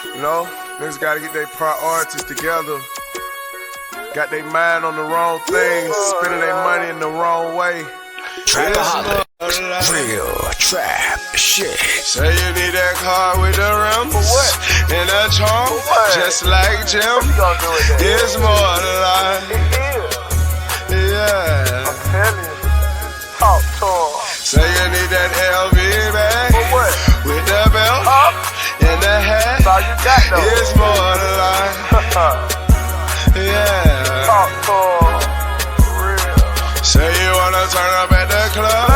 You know, niggas gotta get their priorities together. Got their mind on the wrong things, spending their money in the wrong way. Trapaholic, real trap shit. Say you need that car with the rims and a trunk, just like Jim. It's more than life. Yeah. I'm telling you. Talk to him. Say you need that LV bag with the belt and the hat. That's all you got though. It's more than life. Yeah. Talk to him. Real. Say you wanna turn up at the club,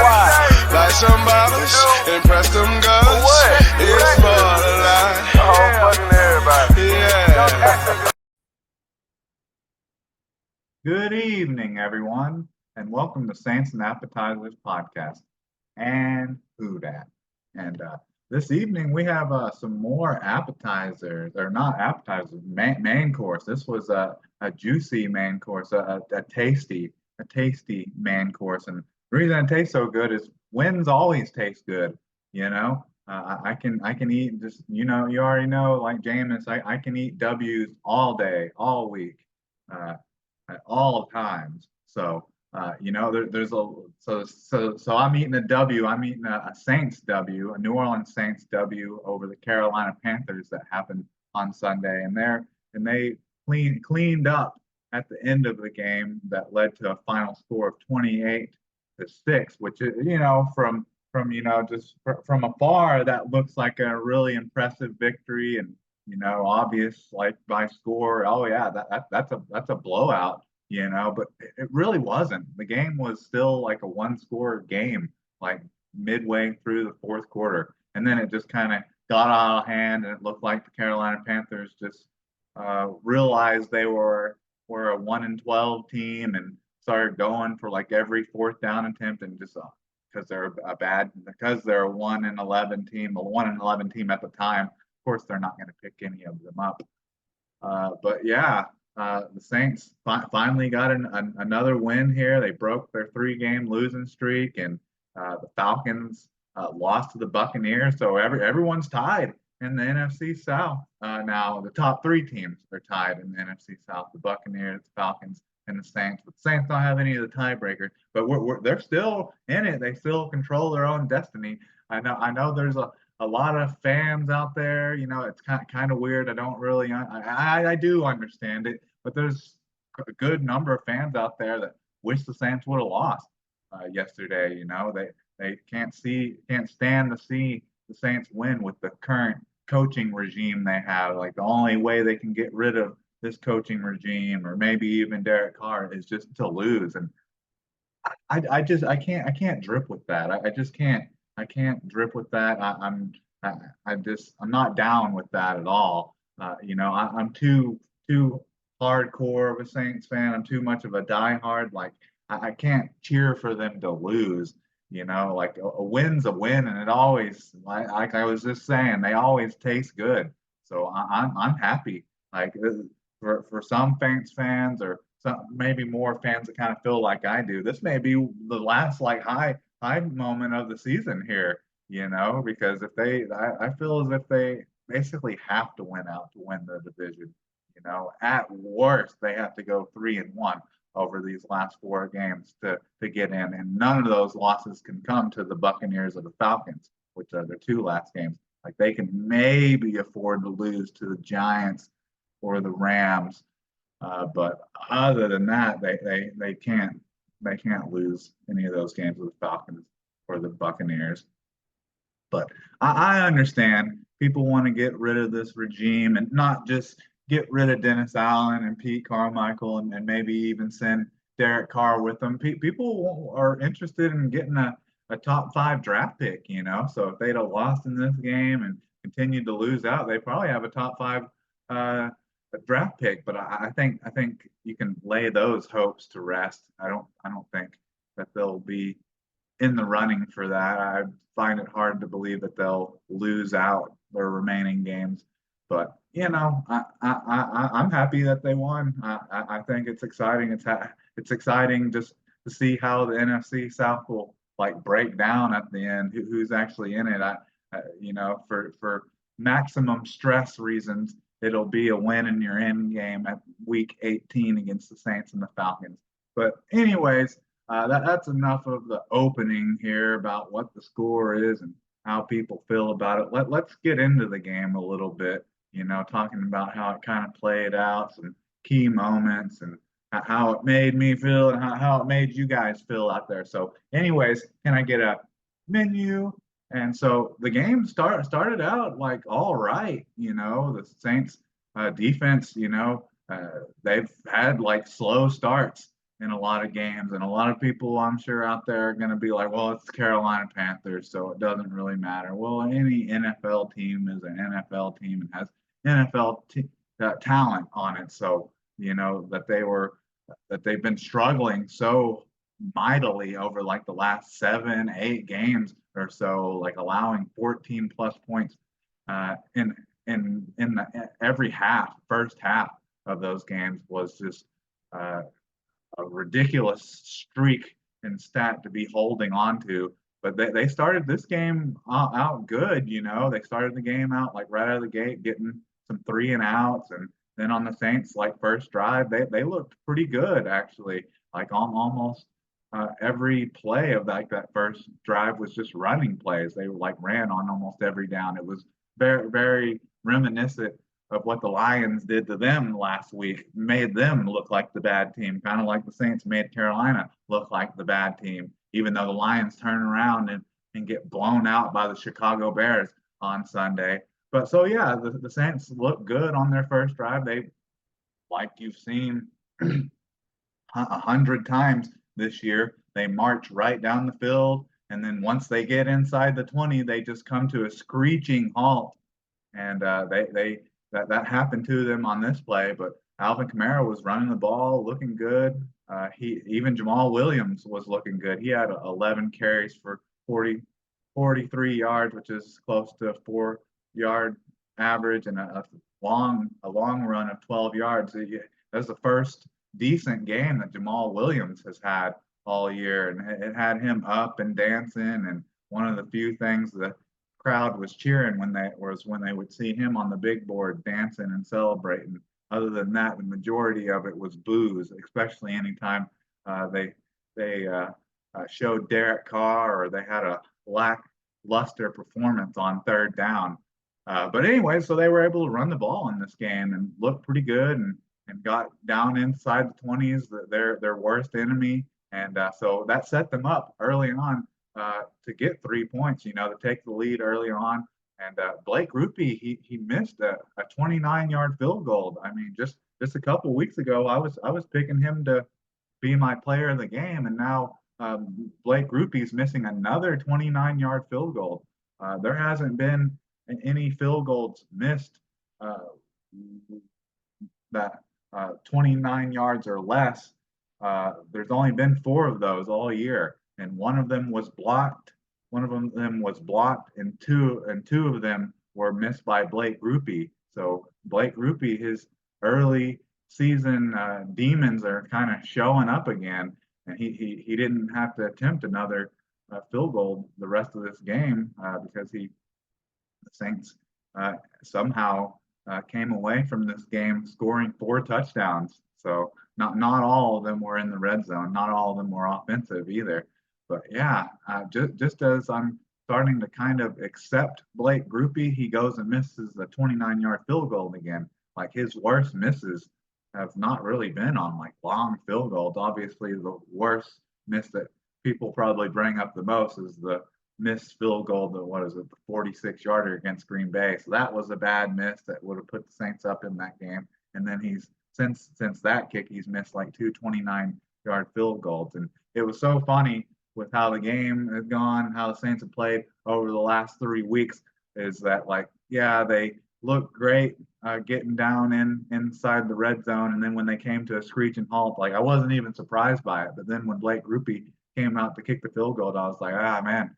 buy some bottles, impress them girls. It's more than life. Fucking everybody. Yeah. Good evening, everyone, and welcome to Saints and Appetizers podcast and Food At. And this evening we have some more appetizers, or not appetizers, main course. This was a juicy main course, a tasty main course. And the reason it tastes so good is wins always taste good. You know, I can eat just, you already know, like Jameis, I can eat W's all day, all week. At all times. So there's so I'm eating a W. I'm eating a Saints W, a New Orleans Saints W over the Carolina Panthers that happened on Sunday, and they cleaned up at the end of the game that led to a final score of 28-6, which is, from afar, that looks like a really impressive victory, and obvious, like, by score. Oh yeah, that's a blowout, but it really wasn't. The game was still like a one-score game, like midway through the fourth quarter, and then it just kind of got out of hand, and it looked like the Carolina Panthers just realized they were a 1-12 team and started going for like every fourth down attempt, and just because they're a 1-11 team, a 1-11 team at the time. Of course, they're not going to pick any of them up. But yeah, the Saints finally got another win here. They broke their 3-game losing streak, and the Falcons lost to the Buccaneers. So everyone's tied in the NFC South. Now the top 3 teams are tied in the NFC South: the Buccaneers, the Falcons, and the Saints. But the Saints don't have any of the tiebreakers. But they're still in it. They still control their own destiny. I know there's a lot of fans out there. It's kind of weird. I don't really, I do understand it, but there's a good number of fans out there that wish the Saints would have lost yesterday. They can't stand to see the Saints win with the current coaching regime they have. Like, the only way they can get rid of this coaching regime, or maybe even Derek Carr, is just to lose. And I can't drip with that. I can't drip with that. I'm not down with that at all. I'm too hardcore of a Saints fan. I'm too much of a diehard. Like, I can't cheer for them to lose. Like, a win's a win, and it always, like I was just saying, they always taste good. So I'm happy. Like, for some Saints fans, or some maybe more fans that kind of feel like I do, this may be the last like high moment of the season here, because I feel as if they basically have to win out to win the division. At worst, they have to go 3-1 over these last 4 games to get in, and none of those losses can come to the Buccaneers or the Falcons, which are their 2 last games. Like, they can maybe afford to lose to the Giants or the Rams, but other than that, they can't lose any of those games with the Falcons or the Buccaneers. But I understand people want to get rid of this regime, and not just get rid of Dennis Allen and Pete Carmichael, and maybe even send Derek Carr with them. People are interested in getting a top 5 draft pick, So if they'd have lost in this game and continued to lose out, they probably have a top 5 draft pick. But I think you can lay those hopes to rest. I don't think that they'll be in the running for that. I find it hard to believe that they'll lose out their remaining games. But I'm happy that they won. I think it's exciting. It's exciting just to see how the NFC South will, like, break down at the end. Who's actually in it? For maximum stress reasons, it'll be a win in your end game at week 18 against the Saints and the Falcons. But anyways, that's enough of the opening here about what the score is and how people feel about it. Let's get into the game a little bit, talking about how it kind of played out, some key moments, and how it made me feel and how it made you guys feel out there. So, anyways, can I get a menu? And so the game started out like all right, the Saints defense, they've had like slow starts in a lot of games, and a lot of people I'm sure out there are going to be like, well, it's the Carolina Panthers, so it doesn't really matter. Well, any NFL team is an NFL team and has talent on it, so that they've been struggling so mightily over like the last 7, 8 games or so, like allowing 14 plus points in every first half of those games was just a ridiculous streak and stat to be holding on to. But they started this game out good, They started the game out like right out of the gate, getting some 3-and-outs, and then on the Saints like first drive, they looked pretty good actually. Like almost every play of that first drive was just running plays. They like ran on almost every down. It was very very reminiscent of what the Lions did to them last week, made them look like the bad team, kind of like the Saints made Carolina look like the bad team, even though the Lions turn around and get blown out by the Chicago Bears on Sunday. But so, yeah, the Saints look good on their first drive. They, like you've seen 100 times this year, they march right down the field. And then once they get inside the 20, they just come to a screeching halt. And that happened to them on this play. But Alvin Kamara was running the ball, looking good. Even Jamal Williams was looking good. He had 11 carries for 43 yards, which is close to a 4-yard average, and a long run of 12 yards. That's the first decent game that Jamal Williams has had all year, and it had him up and dancing. And one of the few things the crowd was cheering when they would see him on the big board dancing and celebrating. Other than that, the majority of it was boos, especially anytime they showed Derek Carr or they had a lackluster performance on third down. But anyway, so they were able to run the ball in this game and look pretty good, and got down inside the 20s, their worst enemy. And so that set them up early on to get 3 points, to take the lead early on. And Blake Rupe, he missed a 29-yard field goal. I mean, just a couple weeks ago, I was picking him to be my player of the game, and now Blake Rupe's missing another 29-yard field goal. There hasn't been any field goals missed that 29 yards or less. There's only been 4 of those all year, and one of them was blocked. And two of them were missed by Blake Rupe. So Blake Rupe, his early season demons are kind of showing up again, and he didn't have to attempt another field goal the rest of this game because the Saints somehow came away from this game scoring 4 touchdowns. So not all of them were in the red zone. Not all of them were offensive either. But yeah, just as I'm starting to kind of accept Blake Rupe, he goes and misses the 29-yard field goal again. Like his worst misses have not really been on like long field goals. Obviously, the worst miss that people probably bring up the most is the missed field goal, the 46-yarder against Green Bay. So that was a bad miss that would have put the Saints up in that game. And then he's since that kick, he's missed like 2 29-yard field goals. And it was so funny with how the game has gone, how the Saints have played over the last 3 weeks, is that like, yeah, they look great getting down inside the red zone, and then when they came to a screeching halt, like I wasn't even surprised by it. But then when Blake Rupe came out to kick the field goal, I was like, man,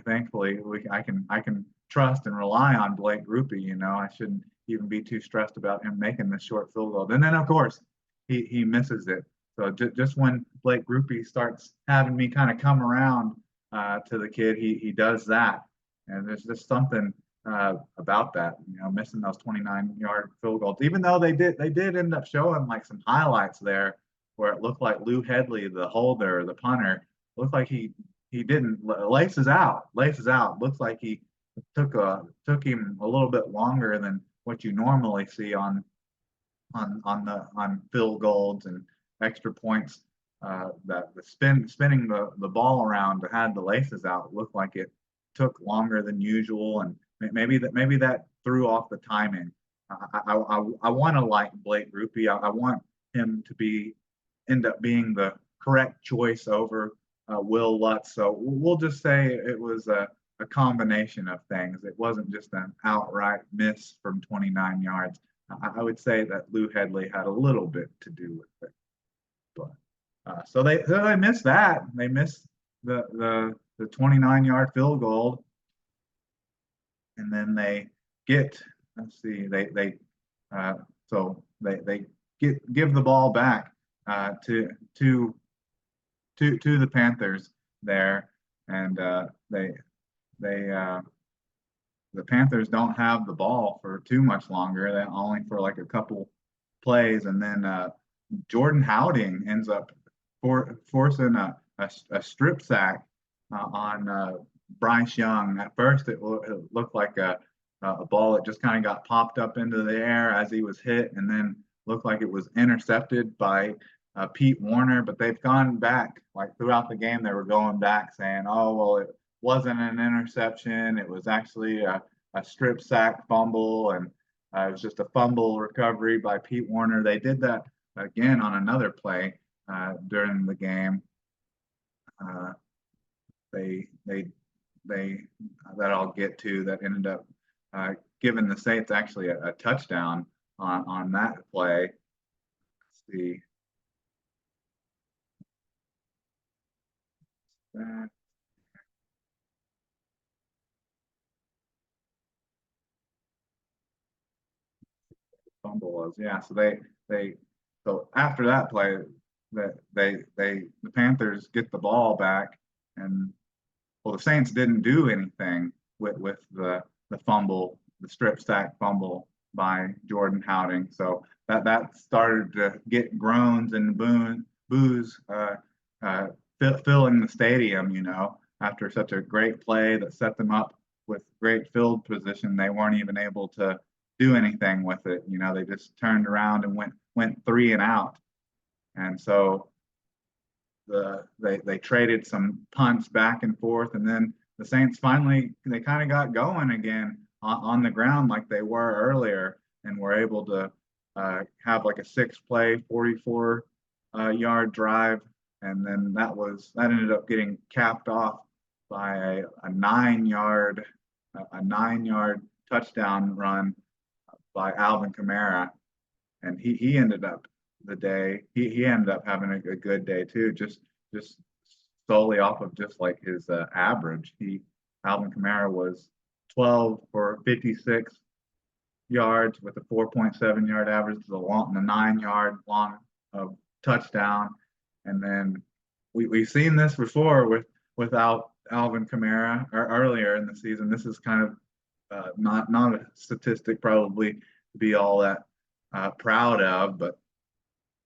thankfully I can trust and rely on Blake Rupe. I shouldn't even be too stressed about him making this short field goal. And then of course he misses it. So just when Blake Rupe starts having me kind of come around to the kid, he does that. And there's just something about that, missing those 29-yard field goals. Even though they did end up showing like some highlights there where it looked like Lou Headley, the holder, the punter, looked like he didn't laces out. Looks like he took him a little bit longer than what you normally see on field goals and extra points. That the spinning the ball around to have the laces out looked like it took longer than usual, and maybe that threw off the timing. I want to like Blake Rupe. I want him to end up being the correct choice over Will Lutz. So we'll just say it was a combination of things. It wasn't just an outright miss from 29 yards. I would say that Lou Headley had a little bit to do with it. But so they missed that. They missed the 29-yard field goal, and then they get, let's see, they give the ball back to the Panthers there, and the Panthers don't have the ball for too much longer. They only for like a couple plays, and then Jordan Howding ends up forcing a strip sack on Bryce Young. At first, it looked like a ball that just kind of got popped up into the air as he was hit, and then looked like it was intercepted by Pete Warner. But they've gone back, like throughout the game, they were going back saying, "Oh, well, it wasn't an interception. It was actually a strip sack fumble, and it was just a fumble recovery by Pete Warner." They did that again on another play during the game. They that I'll get to, that ended up giving the Saints actually a touchdown on that play. Let's see. Fumble was, yeah. So after that play, the Panthers get the ball back, and well, the Saints didn't do anything with the fumble, the strip sack fumble by Jordan Howding. So that started to get groans and boos filling the stadium. After such a great play that set them up with great field position, they weren't even able to do anything with it. They just turned around and went 3 and out. And so they traded some punts back and forth, and then the Saints finally, they kind of got going again on the ground like they were earlier, and were able to have like a 6-play 44-yard drive, and then that ended up getting capped off by a 9-yard touchdown run by Alvin Kamara, and he ended up he ended up having a good day too, just solely off of just like his average. Alvin Kamara was 12 for 56 yards with a 4.7-yard average, the 9-yard long of touchdown, and then we've seen this before without Alvin Kamara earlier in the season. This is kind of not a statistic probably to be all that proud of, but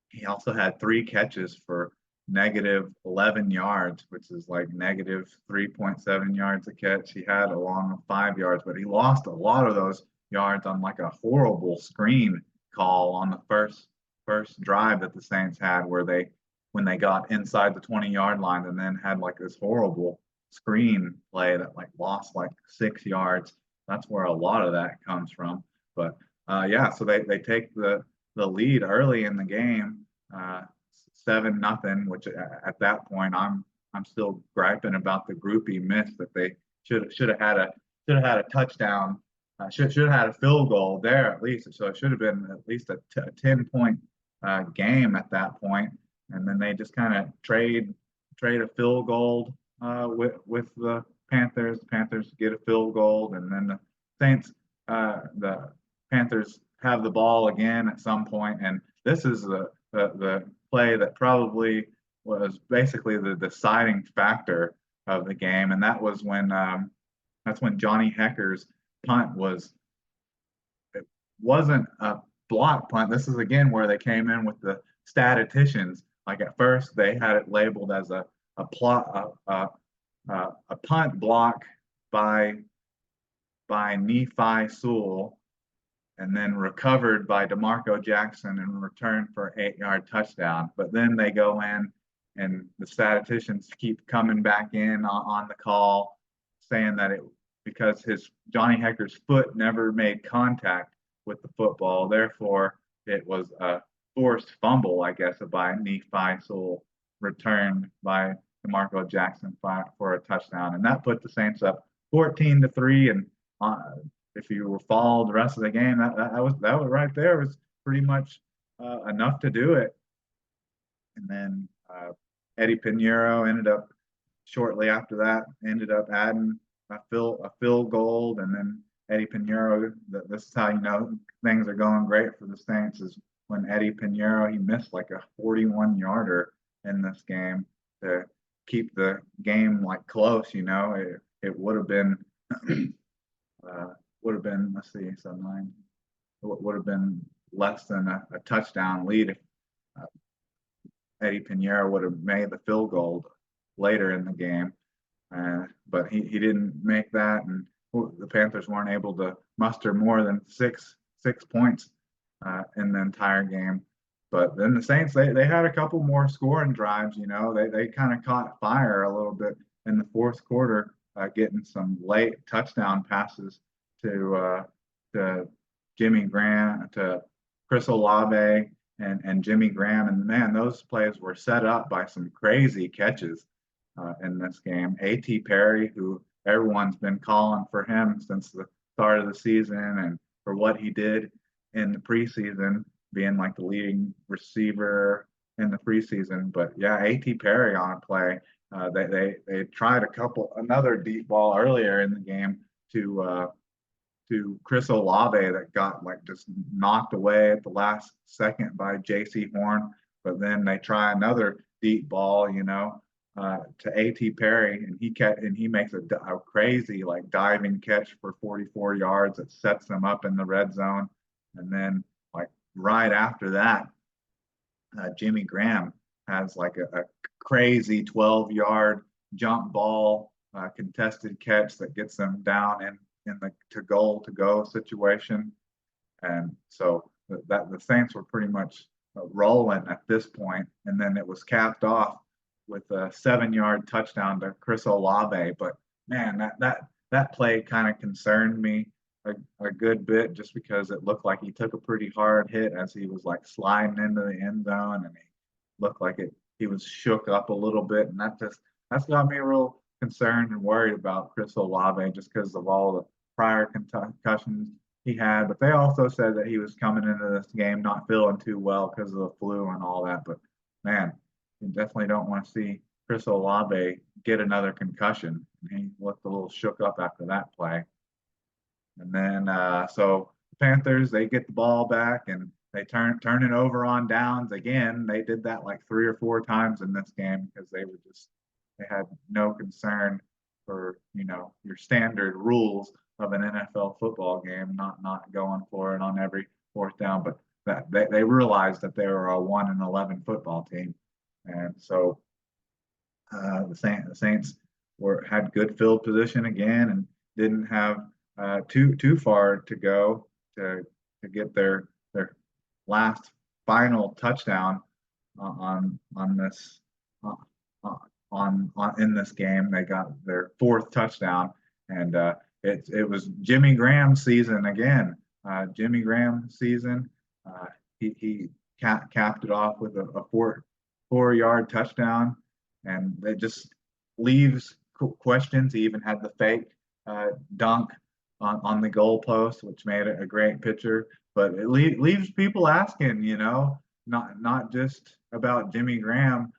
he also had 3 catches for negative 11 yards, which is like negative 3.7 yards a catch. He had along of 5 yards, but he lost a lot of those yards on like a horrible screen call on the first drive that the Saints had, where when they got inside the 20-yard line, and then had like this horrible screen play that like lost like 6 yards. That's where a lot of that comes from. But yeah, so they take the lead early in the game, 7-0, which at that point I'm still griping about the groupie miss that they should have had a touchdown, should have had a field goal there at least. So it should have been at least a 10-point game at that point, and then they just kind of trade a field goal with the Panthers. The Panthers get a field goal, and then the Saints, the Panthers have the ball again at some point, and this is the play that probably was basically the deciding factor of the game, and that was when Johnny Heckers punt it wasn't a block punt. This is again where they came in with the statisticians. Like at first they had it labeled as a plot a punt block by Nephi Sewell, and then recovered by DeMarco Jackson and returned for an 8-yard touchdown. But then they go in, and the statisticians keep coming back in on the call, saying that it because Johnny Hector's foot never made contact with the football, therefore it was a forced fumble, I guess, by Nephi Sewell, returned by DeMarco Jackson for a touchdown, and that put the Saints up 14-3. And if you were followed the rest of the game, that was right there was pretty much enough to do it. And then Eddie Pinheiro ended up shortly after that adding a field goal, and then Eddie Pinheiro. This is how you know things are going great for the Saints, is when Eddie Pinheiro, he missed like a 41-yarder in this game to keep the game like close. It would have been let's see, so nine would have been less than a touchdown lead if Eddie Pinheiro would have made the field goal later in the game. But he didn't make that, and the Panthers weren't able to muster more than six points in the entire game. But then the Saints, they had a couple more scoring drives. They kind of caught fire a little bit in the fourth quarter, getting some late touchdown passes to Jimmy Graham, to Chris Olave and Jimmy Graham. And man, those plays were set up by some crazy catches in this game. A.T. Perry, who everyone's been calling for him since the start of the season, and for what he did in the preseason, being like the leading receiver in the preseason. But yeah, A.T. Perry on a play. They tried another deep ball earlier in the game to Chris Olave that got like just knocked away at the last second by J.C. Horn. But then they try another deep ball, to A.T. Perry, and he makes a crazy like diving catch for 44 yards that sets them up in the red zone. And then like right after that, Jimmy Graham has like a crazy 12-yard jump ball contested catch that gets them down in the to go situation. And so that the Saints were pretty much rolling at this point, and then it was capped off with a 7-yard touchdown to Chris Olave. But man, that play kind of concerned me a good bit, just because it looked like he took a pretty hard hit as he was like sliding into the end zone, and he looked like he was shook up a little bit, and that's got me real concerned and worried about Chris Olave, just because of all the prior concussions he had. But they also said that he was coming into this game not feeling too well because of the flu and all that. But man, you definitely don't want to see Chris Olave get another concussion. He looked a little shook up after that play. And then so the Panthers, they get the ball back and they turn it over on downs again. They did that like 3 or 4 times in this game because they had no concern for your standard rules of an NFL football game, not going for it on every fourth down. But that they realized that they were a 1-11 football team, and so the Saints had good field position again and didn't have too far to go to get their last final touchdown in this game. They got their 4th touchdown, and it was Jimmy Graham's season again. Jimmy Graham's season. He capped it off with a 4-yard touchdown, and it just leaves questions. He even had the fake dunk on the goalpost, which made it a great picture. But it leaves people asking, not just about Jimmy Graham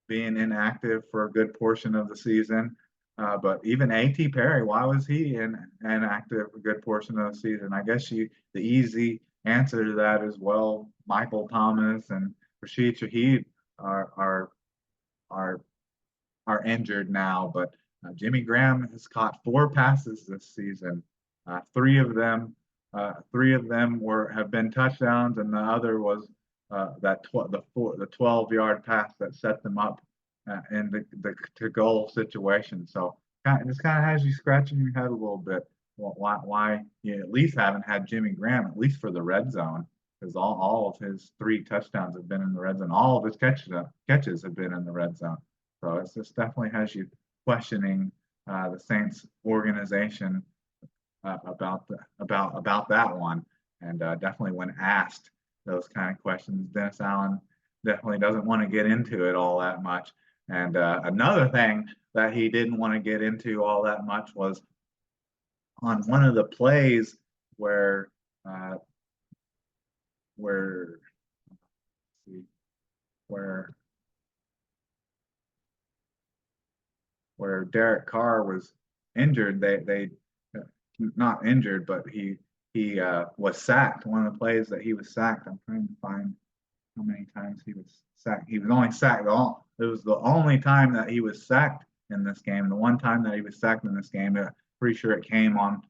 being inactive for a good portion of the season, but even A.T. Perry. Why was he inactive a good portion of the season? I guess the easy answer to that is, well, Michael Thomas and Rashid Shaheed are injured now, but Jimmy Graham has caught 4 passes this season, Three of them have been touchdowns, and the other was the 12-yard pass that set them up in the to goal situation. So this kind of has you scratching your head a little bit. Why you at least haven't had Jimmy Graham, at least for the red zone, because all of his three touchdowns have been in the red zone. All of his catches have been in the red zone. So it's just definitely has you questioning the Saints organization about that one. And definitely when asked those kind of questions, Dennis Allen definitely doesn't want to get into it all that much. And another thing that he didn't want to get into all that much was on one of the plays where uh, where see, where Derek Carr was injured. They not injured, but he was sacked. One of the plays that he was sacked. I'm trying to find how many times he was sacked. He was only sacked all. It was the only time that he was sacked in this game. The one time that he was sacked in this game, pretty sure it came on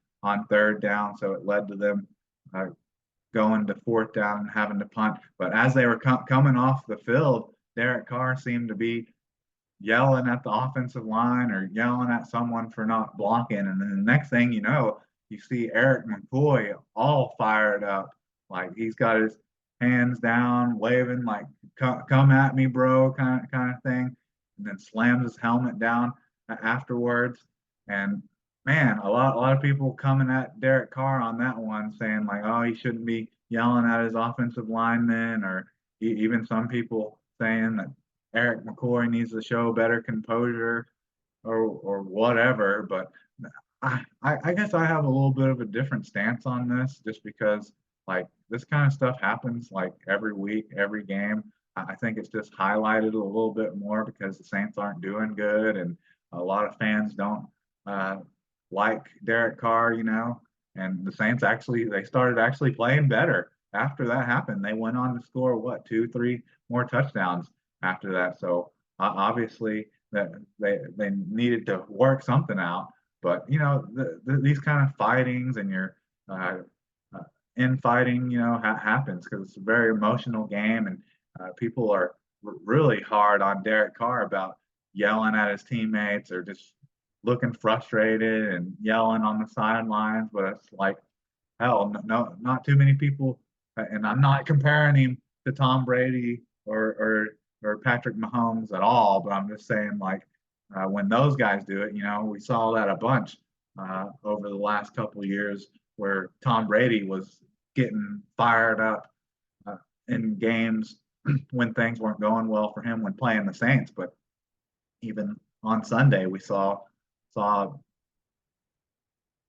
third down, so it led to them going to fourth down and having to punt. But as they were coming off the field, Derek Carr seemed to be yelling at the offensive line or yelling at someone for not blocking. And then the next thing you know, you see Eric McCoy all fired up. Like he's got his hands down, waving like come at me, bro, kind of thing. And then slams his helmet down afterwards. And man, a lot of people coming at Derek Carr on that one, saying like, oh, he shouldn't be yelling at his offensive linemen, or even some people saying that Eric McCoy needs to show better composure or whatever. But I guess I have a little bit of a different stance on this, just because like this kind of stuff happens like every week, every game. I think it's just highlighted a little bit more because the Saints aren't doing good, and a lot of fans don't uh, like Derek Carr, and the Saints they started actually playing better after that happened. They went on to score what, two, three more touchdowns after that. So obviously that they needed to work something out. But these kind of fightings and your infighting, happens because it's a very emotional game, and people are really hard on Derek Carr about yelling at his teammates or just looking frustrated and yelling on the sidelines. But it's like, hell, no, not too many people. And I'm not comparing him to Tom Brady or Patrick Mahomes at all, but I'm just saying like when those guys do it, we saw that a bunch over the last couple of years where Tom Brady was getting fired up in games when things weren't going well for him when playing the Saints. But even on Sunday, we saw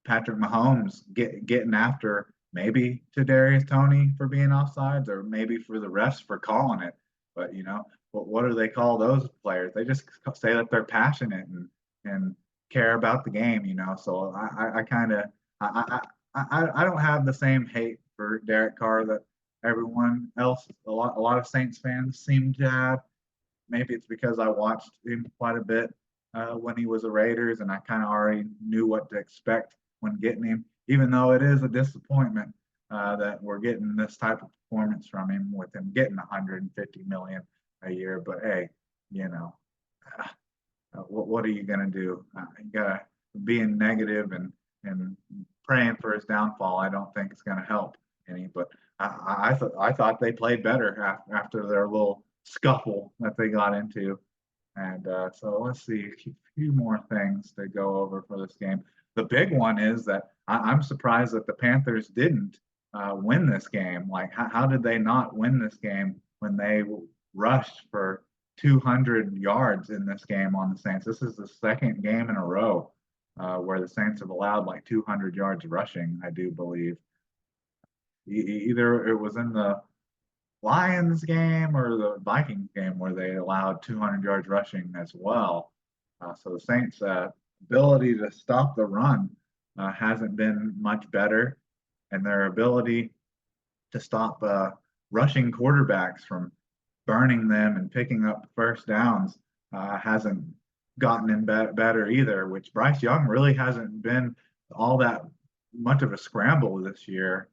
Patrick Mahomes getting after maybe to Darius Toney for being offsides, or maybe for the refs for calling it. But what do they call those players? They just say that they're passionate and care about the game. So I kind of I don't have the same hate for Derek Carr that everyone else, a lot of Saints fans seem to have. Maybe it's because I watched him quite a bit when he was a Raiders, and I kind of already knew what to expect when getting him. Even though it is a disappointment that we're getting this type of performance from him, with him getting 150 million a year. But hey, what are you gonna do? You gotta being negative and praying for his downfall. I don't think it's gonna help any. But I thought they played better after their little scuffle that they got into. And so let's see a few more things to go over for this game. The big one is that I'm surprised that the Panthers didn't win this game. Like, how did they not win this game when they rushed for 200 yards in this game on the Saints? This is the second game in a row where the Saints have allowed like 200 yards rushing, I do believe. Either it was in the Lions game or the Vikings game where they allowed 200 yards rushing as well. So the Saints' ability to stop the run hasn't been much better, and their ability to stop rushing quarterbacks from burning them and picking up first downs hasn't gotten in better either, which Bryce Young really hasn't been all that much of a scrambler this year,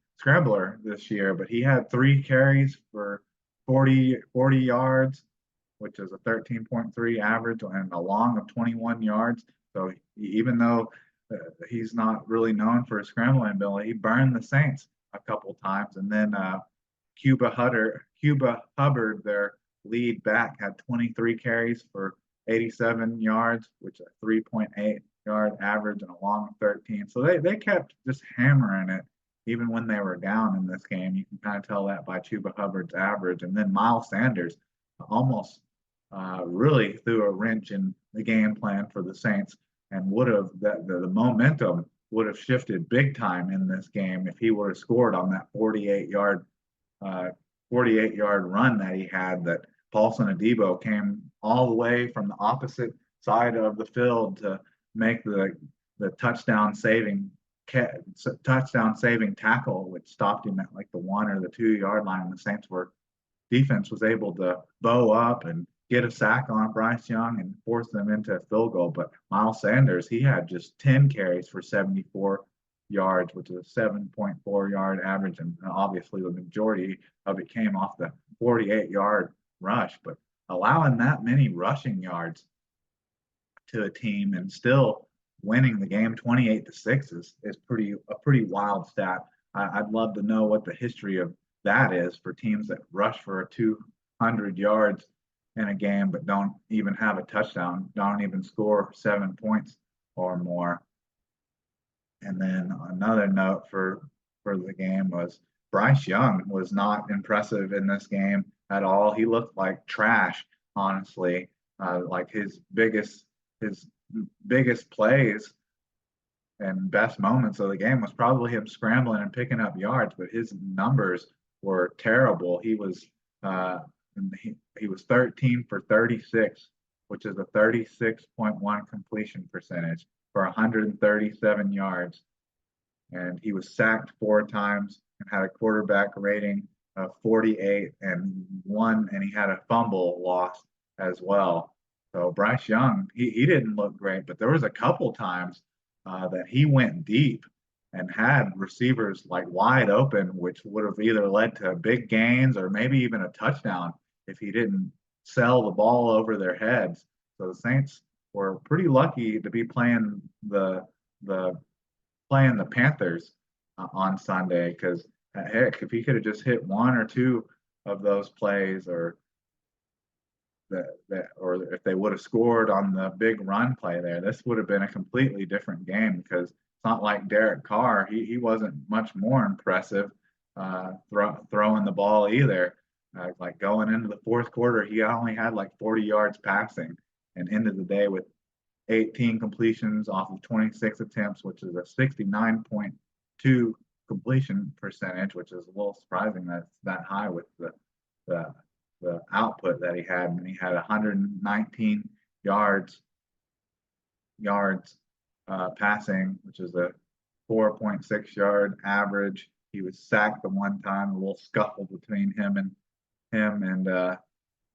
but he had 3 carries for 40 yards, which is a 13.3 average and a long of 21 yards. So even though he's not really known for his scrambling ability, he burned the Saints a couple times. And then Cuba Hubbard, their lead back, had 23 carries for 87 yards, which is a 3.8-yard average and a long of 13. So they kept just hammering it even when they were down in this game. You can kind of tell that by Chuba Hubbard's average. And then Miles Sanders almost really threw a wrench in the game plan for the Saints and would have the momentum would have shifted big time in this game if he would have scored on that 48-yard uh, 48-yard run that he had. That Paulson Adebo came all the way from the opposite side of the field to make the touchdown saving tackle, which stopped him at like the 1 or the 2-yard line. And the Saints were defense was able to bow up and get a sack on Bryce Young and force them into a field goal. But Miles Sanders, he had just 10 carries for 74 yards, which is a 7.4-yard average. And obviously the majority of it came off the 48-yard rush. But allowing that many rushing yards to a team and still winning the game 28-6 is a pretty wild stat. I'd love to know what the history of that is for teams that rush for 200 yards in a game but don't even have a touchdown, don't even score 7 points or more. And then another note for the game was Bryce Young was not impressive in this game at all. He looked like trash, honestly. Like his biggest plays and best moments of the game was probably him scrambling and picking up yards, but his numbers were terrible. He was 13 for 36, which is a 36.1 completion percentage for 137 yards. And he was sacked 4 times and had a quarterback rating of 48 and he had a fumble loss as well. So Bryce Young, he didn't look great, but there was a couple times that he went deep and had receivers like wide open, which would have either led to big gains or maybe even a touchdown if he didn't sell the ball over their heads. So the Saints were pretty lucky to be playing the Panthers on Sunday, because heck, if he could have just hit 1 or 2 of those plays, or or if they would have scored on the big run play there, this would have been a completely different game, because it's not like Derek Carr. He wasn't much more impressive throwing the ball either. Like going into the fourth quarter, he only had like 40 yards passing and ended the day with 18 completions off of 26 attempts, which is a 69.2 completion percentage, which is a little surprising that it's that high with the output that he had. And he had 119 yards passing, which is a 4.6-yard average. He was sacked the one time, a little scuffle between him and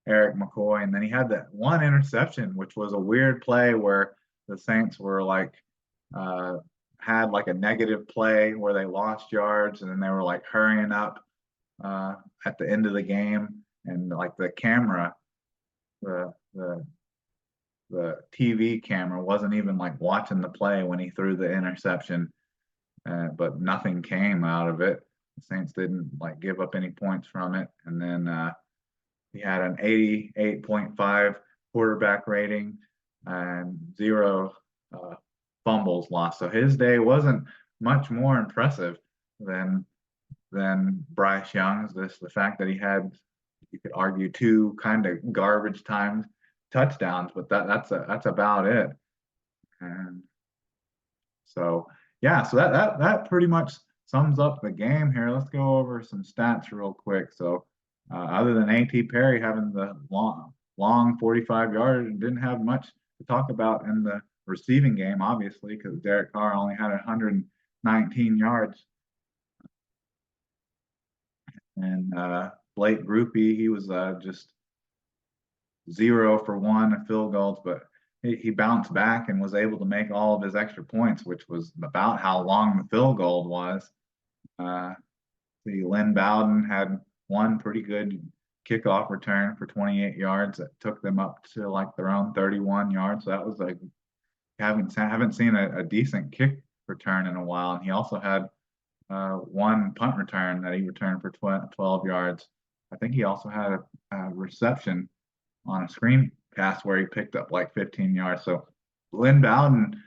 Eric McCoy. And then he had that one interception, which was a weird play where the Saints were like, had like a negative play where they lost yards, and then they were like hurrying up at the end of the game. And like the camera, the TV camera wasn't even like watching the play when he threw the interception, but nothing came out of it. The Saints didn't like give up any points from it. And then he had an 88.5 quarterback rating and 0 fumbles lost. So his day wasn't much more impressive than Bryce Young's. The fact that he had, you could argue, 2 kind of garbage time touchdowns, but that's about it. And so yeah, so that pretty much sums up the game here. Let's go over some stats real quick. So other than A.T. Perry having the long 45-yarder, didn't have much to talk about in the receiving game, obviously, because Derek Carr only had 119 yards. And Blake Grupe, he was just 0 for 1 field goals, but he bounced back and was able to make all of his extra points, which was about how long the field goal was. Lynn Bowden had one pretty good kickoff return for 28 yards that took them up to like their own 31 yards. So that was like haven't seen a decent kick return in a while. And he also had one punt return that he returned for 12 yards. I think he also had a reception on a screen pass where he picked up like 15 yards. So Lynn Bowden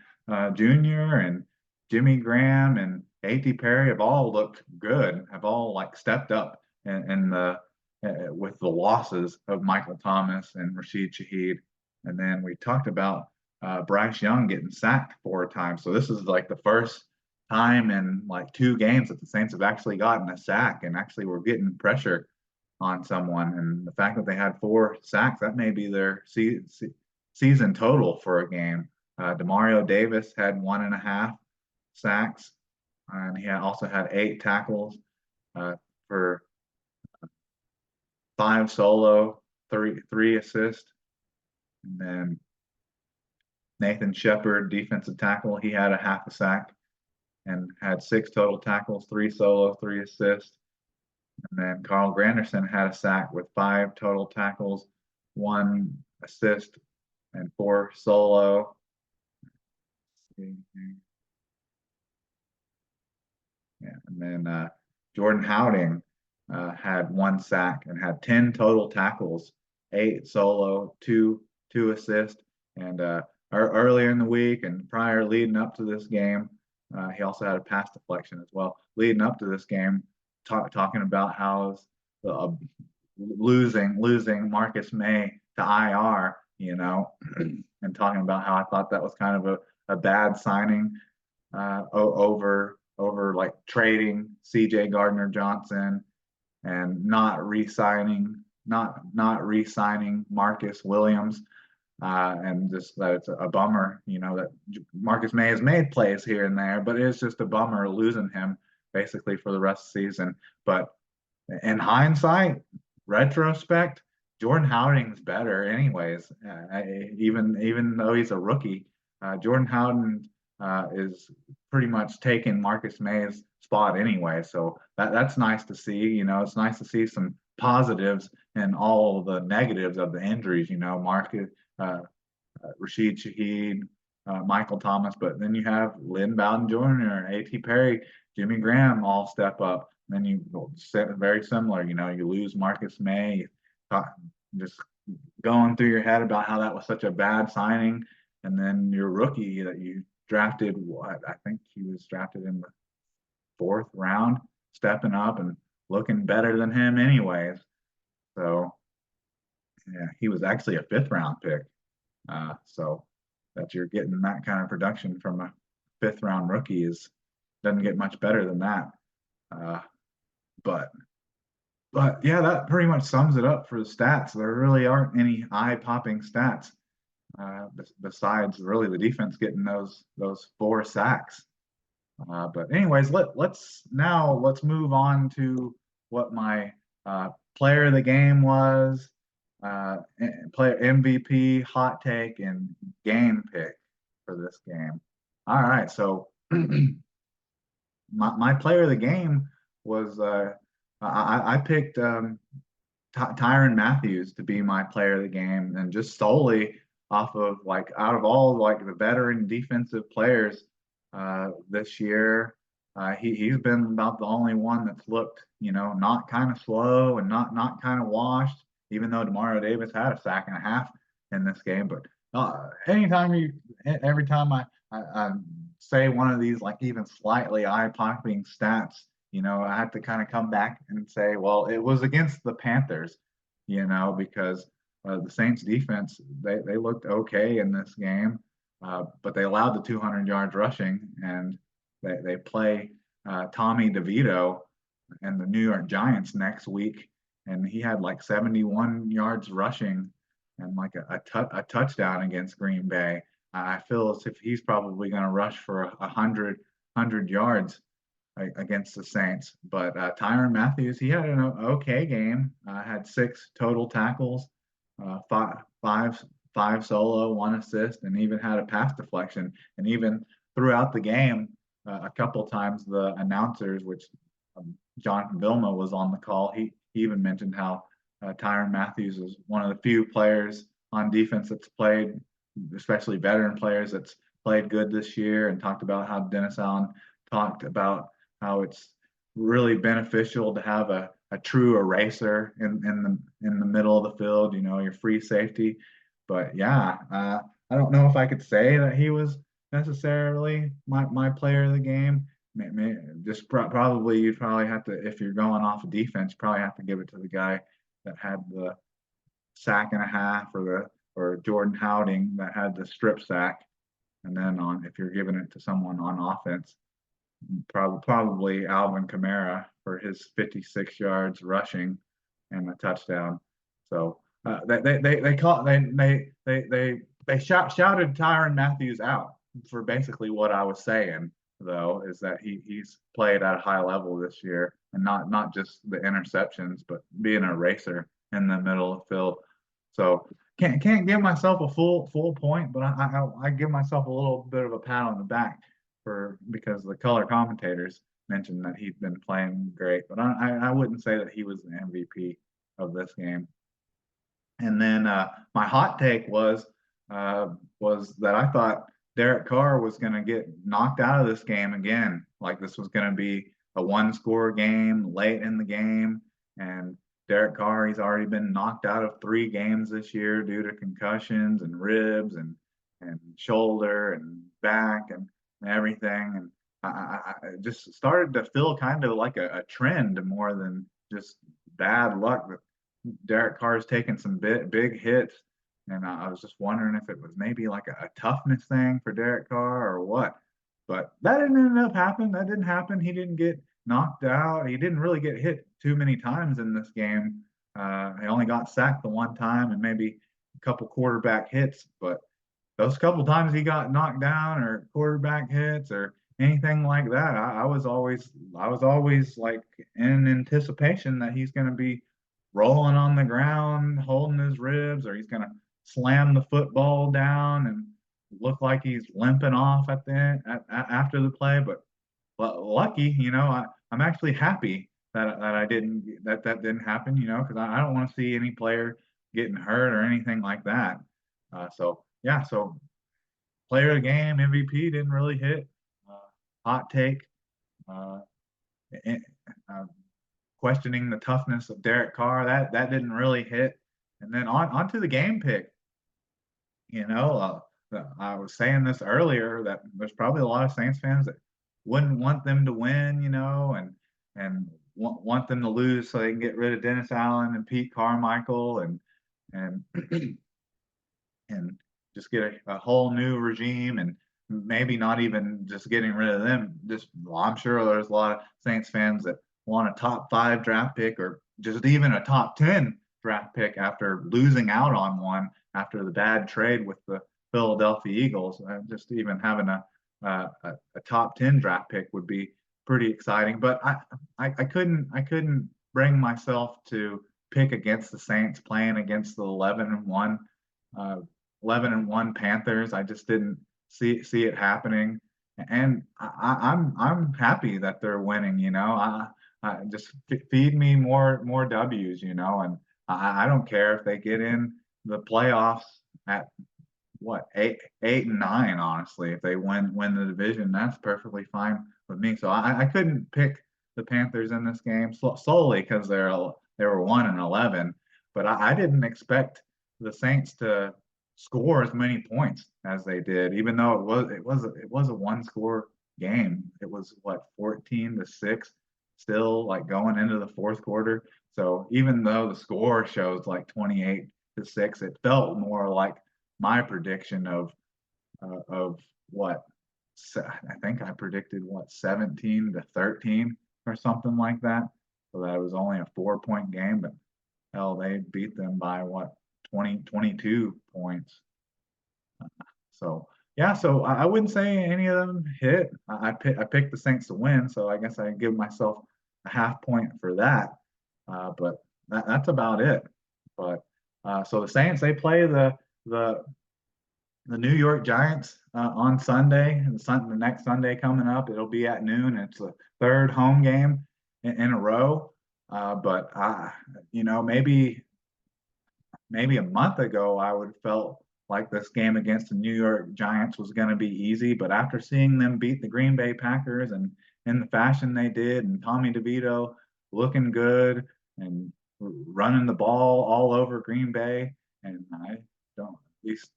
Jr. and Jimmy Graham and A.T. Perry have all looked good, have all like stepped up in the with the losses of Michael Thomas and Rashid Shaheed. And then we talked about Bryce Young getting sacked 4 times. So this is like the first time in like 2 games that the Saints have actually gotten a sack and actually were getting pressure on someone. And the fact that they had 4 sacks, that may be their season total for a game. Demario Davis had 1.5 sacks, and he also had 8 tackles for 5 solo, three assists. And then Nathan Shepard, defensive tackle, he had a half a sack and had 6 total tackles, 3 solo, 3 assists. And then Carl Granderson had a sack with 5 total tackles, 1 assist, and 4 solo. Yeah, and then Jordan Howding had 1 sack and had 10 total tackles, 8 solo, two assists. And earlier in the week and prior leading up to this game, he also had a pass deflection as well. Leading up to this game, talking about how losing Marcus May to IR, and talking about how I thought that was kind of a bad signing over like trading CJ Gardner Johnson and not re-signing Marcus Williams. And just that it's a bummer, that Marcus May has made plays here and there, but it's just a bummer losing him basically for the rest of the season. But in hindsight, retrospect, Jordan Howding's better anyways. Even though he's a rookie, Jordan Howden is pretty much taking Marcus May's spot anyway. So that's nice to see. It's nice to see some positives in all the negatives of the injuries. Marcus, Rashid Shaheed, Michael Thomas, but then you have Lynn Bowden Jr., A.T. Perry, Jimmy Graham all step up. Then you very similar. You lose Marcus May. Just going through your head about how that was such a bad signing, and then your rookie that you drafted. I think he was drafted in the 4th round, stepping up and looking better than him, anyways. So yeah, he was actually a 5th round pick. So that you're getting that kind of production from a 5th round rookie doesn't get much better than that. But yeah, that pretty much sums it up for the stats. There really aren't any eye-popping stats besides really the defense getting those 4 sacks. But anyways, let's move on to what my player of the game was, player MVP, hot take, and game pick for this game. All right, so my player of the game was I picked Tyrann Mathieu to be my player of the game, and just solely off of like out of all like the veteran defensive players this year, he's been about the only one that's looked, not kind of slow and not kind of washed, even though Demario Davis had a sack and a half in this game. But every time I say one of these like even slightly eye-popping stats, I have to kind of come back and say, well, it was against the Panthers, because the Saints defense, they looked okay in this game, but they allowed the 200 yards rushing, and they play Tommy DeVito and the New York Giants next week, and he had like 71 yards rushing and like a touchdown against Green Bay. I feel as if he's probably going to rush for 100 yards against the Saints. But Tyrann Mathieu, he had an okay game. Had 6 total tackles, five 5 solo, 1 assist, and even had a pass deflection. And even throughout the game, a couple times the announcers, which Jonathan Vilma was on the call, he even mentioned how Tyrann Mathieu is one of the few players on defense that's played, especially veteran players, that's played good this year, and talked about how Dennis Allen talked about how it's really beneficial to have a true eraser in the middle of the field, your free safety. But yeah, I don't know if I could say that he was necessarily my player of the game. Just probably you'd probably have to, if you're going off of defense, probably have to give it to the guy that had the sack and a half, or Jordan Howding that had the strip sack. And then if you're giving it to someone on offense, probably Alvin Kamara for his 56 yards rushing and a touchdown. So they shouted Tyrann Mathieu out for basically what I was saying, though, is that he's played at a high level this year, and not just the interceptions, but being a racer in the middle of the field. So can't give myself a full point, but I give myself a little bit of a pat on the back because the color commentators mentioned that he'd been playing great, but I wouldn't say that he was the MVP of this game. And then my hot take was that I thought Derek Carr was going to get knocked out of this game again. Like, this was going to be a 1-score game late in the game, and Derek Carr, he's already been knocked out of 3 games this year due to concussions and ribs and shoulder and back and everything. And I just started to feel kind of like a trend more than just bad luck. Derek Carr's taken some big hits, and I was just wondering if it was maybe like a toughness thing for Derek Carr or what. But that didn't end up happening. That didn't happen. He didn't get knocked out. He didn't really get hit too many times in this game. He only got sacked the one time and maybe a couple quarterback hits. But those couple times he got knocked down or quarterback hits or anything like that, I was always like in anticipation that he's going to be rolling on the ground, holding his ribs, or he's going to slam the football down and look like he's limping off at the end, after the play. But lucky, I'm actually happy that that didn't happen, because I don't want to see any player getting hurt or anything like that. So yeah, so player of the game, MVP didn't really hit. Hot take. Uh, Questioning the toughness of Derek Carr, that didn't really hit. And then onto the game pick. I was saying this earlier that there's probably a lot of Saints fans that wouldn't want them to win, and want them to lose so they can get rid of Dennis Allen and Pete Carmichael and and just get a whole new regime, and maybe not even just getting rid of them. I'm sure there's a lot of Saints fans that want a top 5 draft pick, or just even a top 10 draft pick after losing out on one after the bad trade with the Philadelphia Eagles. Just even having a top 10 draft pick would be pretty exciting. But I couldn't bring myself to pick against the Saints playing against the 11-1 Panthers. I just didn't see it happening, and I'm happy that they're winning. Just feed me more W's, and I don't care if they get in the playoffs at what 8-9. Honestly, if they win the division, that's perfectly fine with me. So I couldn't pick the Panthers in this game solely because they were 1-11, but I didn't expect the Saints to score as many points as they did, even though it was a 1-score game. It was what, 14-6 still, like, going into the fourth quarter. So even though the score shows like 28-6, it felt more like my prediction of what, I think I predicted what, 17-13 or something like that. So that it was only a 4-point game, but hell, they beat them by what, 22 points. So yeah, so I wouldn't say any of them hit. I picked the Saints to win, so I guess I give myself a half point for that. But that's about it. But so the Saints, they play the the New York Giants on Sunday, the next Sunday coming up. It'll be at noon. It's the third home game in a row. But maybe a month ago, I would have felt like this game against the New York Giants was going to be easy. But after seeing them beat the Green Bay Packers and in the fashion they did, and Tommy DeVito looking good and running the ball all over Green Bay, and I don't, at least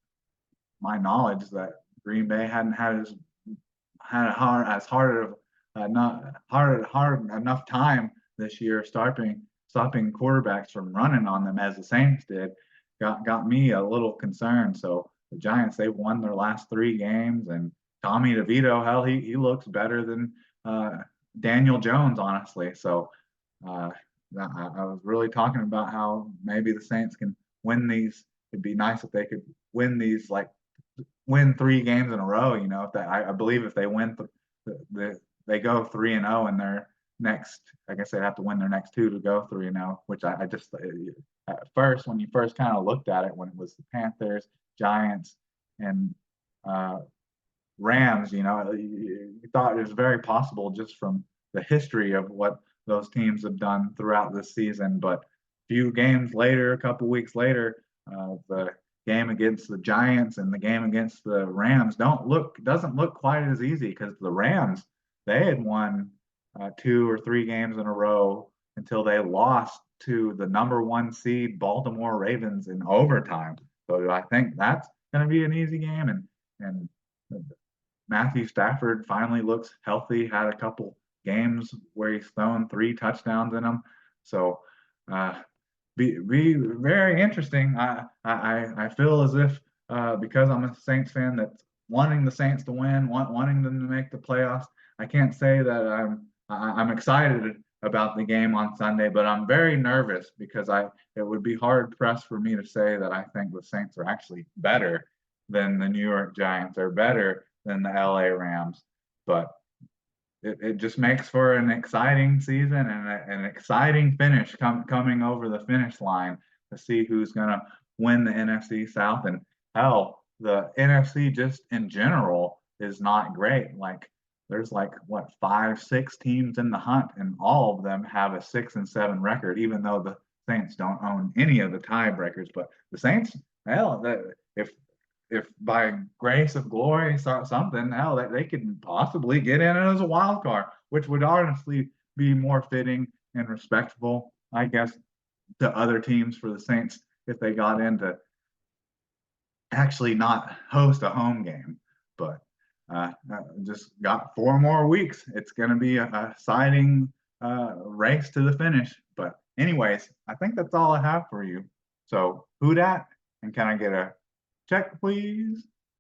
my knowledge, that Green Bay hadn't had a hard enough time this year stopping quarterbacks from running on them as the Saints did. Got me a little concerned. So the Giants, they've won their last 3 games, and Tommy DeVito, hell, he looks better than Daniel Jones, honestly. So I was really talking about how maybe the Saints can win these. It'd be nice if they could win these, like win 3 games in a row. If I believe if they win they go 3-0 in their next. I guess they have to win their next 2 to go 3-0. Which I just at first, when you first kind of looked at it, when it was the Panthers, Giants, and Rams, you thought it was very possible just from the history of what those teams have done throughout this season. But a couple weeks later, the game against the Giants and the game against the Rams doesn't look quite as easy, because the Rams, they had won 2 or 3 games in a row until they lost to the #1 seed Baltimore Ravens in overtime. So I think that's going to be an easy game, and Matthew Stafford finally looks healthy. Had a couple games where he's thrown 3 touchdowns in them. So be very interesting. I feel as if because I'm a Saints fan that's wanting the Saints to win, wanting them to make the playoffs. I can't say that I'm excited about the game on Sunday, but I'm very nervous because it would be hard pressed for me to say that I think the Saints are actually better than the New York Giants, or better than the LA Rams. But it just makes for an exciting season and an exciting finish coming over the finish line to see who's going to win the NFC South. And hell, the NFC just in general is not great. Like, there's 5, 6 teams in the hunt, and all of them have a 6-7 record, even though the Saints don't own any of the tiebreakers. But the Saints, hell, if by grace of glory something, hell, that they could possibly get in as a wild card, which would honestly be more fitting and respectful, I guess, to other teams for the Saints if they got in to actually not host a home game. But just got 4 more weeks. It's going to be a exciting race to the finish. But anyways, I think that's all I have for you. So who dat? And can I get a check, please?